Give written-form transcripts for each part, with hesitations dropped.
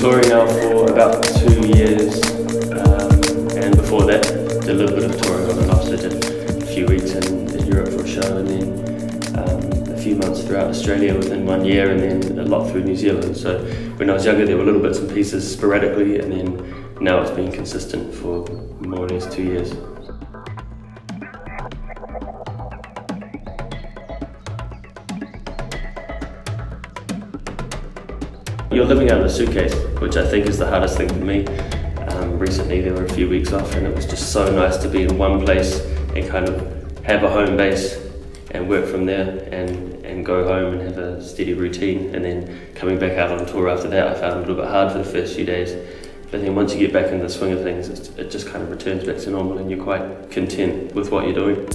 touring now for about 2 years, and before that did a little bit of touring on and off, so did a few weeks in Europe for a show, and then a few months throughout Australia within 1 year, and then a lot through New Zealand. So when I was younger there were little bits and pieces sporadically, and then now it's been consistent for more or less 2 years. You're living out of a suitcase, which I think is the hardest thing for me. Recently there were a few weeks off and it was just so nice to be in one place and kind of have a home base and work from there and go home and have a steady routine. And then coming back out on tour after that I found it a little bit hard for the first few days. But then once you get back in the swing of things, it just kind of returns back to normal and you're quite content with what you're doing.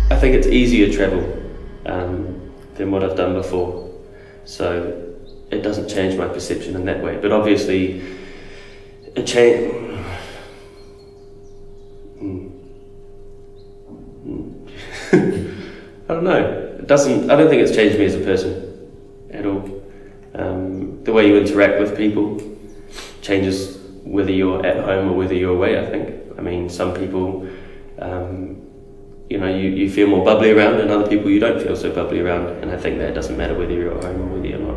I think it's easier travel than what I've done before, so it doesn't change my perception in that way. But obviously, it changed. I don't know. It doesn't. I don't think it's changed me as a person at all. The way you interact with people changes whether you're at home or whether you're away. I think. I mean, some people. You know, you feel more bubbly around, and other people you don't feel so bubbly around, and I think that doesn't matter whether you're at home or whether you're not.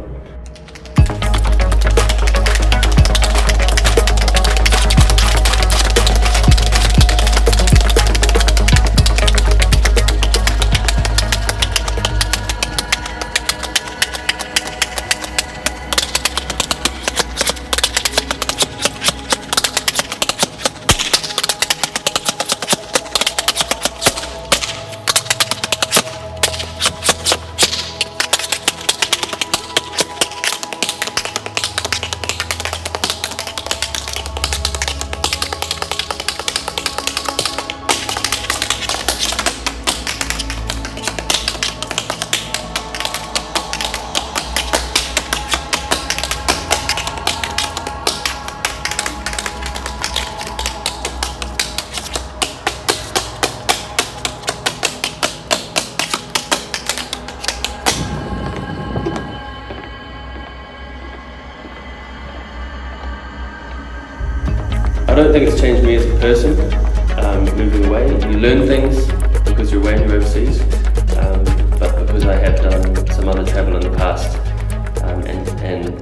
I don't think it's changed me as a person, moving away. You learn things because you're away and you're overseas, but because I have done some other travel in the past, and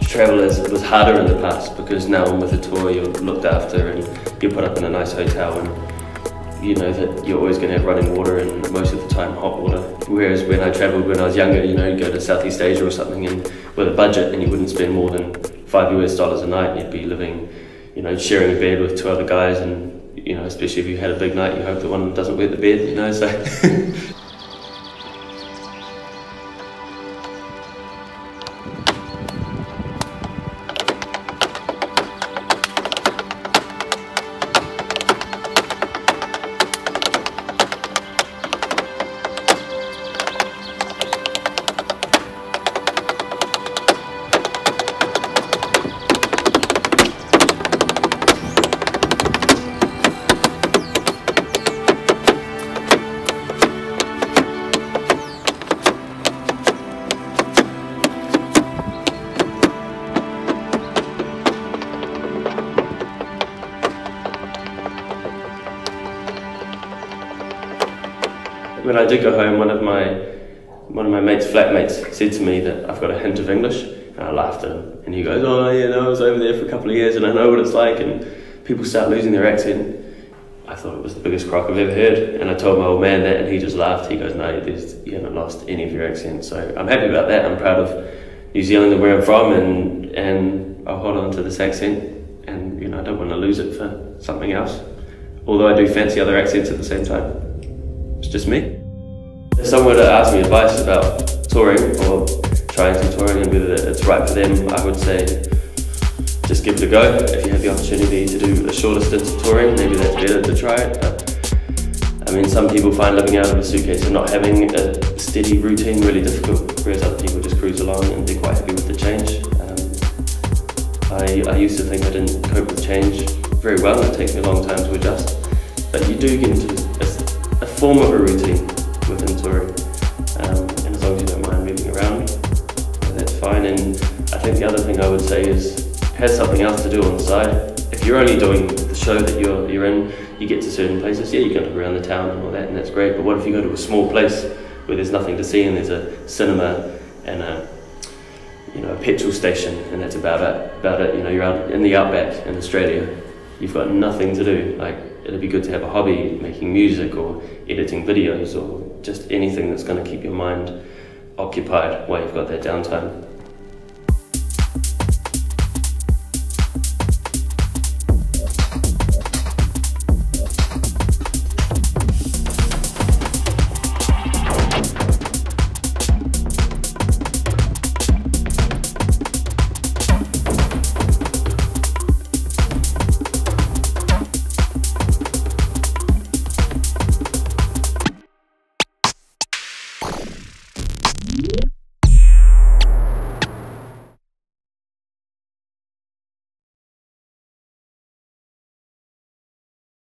travel was harder in the past because now I'm with a tour, you're looked after and you're put up in a nice hotel and you know that you're always going to have running water and most of the time hot water. Whereas when I travelled when I was younger, you know, you'd go to Southeast Asia or something and with a budget and you wouldn't spend more than $5 US a night, you'd be living, you know, sharing a bed with 2 other guys, and you know, especially if you had a big night, you hope that one of them doesn't wet the bed, you know. So. When I did go home, one of my one of my mate's flatmates said to me that I've got a hint of English, and I laughed at him. And he goes, "Oh, yeah, no, I was over there for a couple of years and I know what it's like, and people start losing their accent." I thought it was the biggest crock I've ever heard, and I told my old man that, and he just laughed. He goes, "No, you haven't lost any of your accent." So I'm happy about that. I'm proud of New Zealand and where I'm from, and I'll hold on to this accent, and I don't want to lose it for something else. Although I do fancy other accents at the same time. It's just me. If someone were to ask me advice about touring or trying to touring and whether it's right for them, I would say just give it a go. If you have the opportunity to do a shorter stint of touring, maybe that's better to try it. But I mean, some people find living out of a suitcase and not having a steady routine really difficult, whereas other people just cruise along and they're quite happy with the change. I used to think I didn't cope with change very well. It takes me a long time to adjust. But you do get into a form of a routine within touring. And as long as you don't mind moving around, that's fine. And I think the other thing I would say is have something else to do on the side. If you're only doing the show that you're in, you get to certain places, yeah, you can look around the town and all that, and that's great. But what if you go to a small place where there's nothing to see and there's a cinema and a petrol station, and that's about it. You're out in the outback in Australia, you've got nothing to do. Like, it'd be good to have a hobby, making music or editing videos or just anything that's going to keep your mind occupied while you've got that downtime.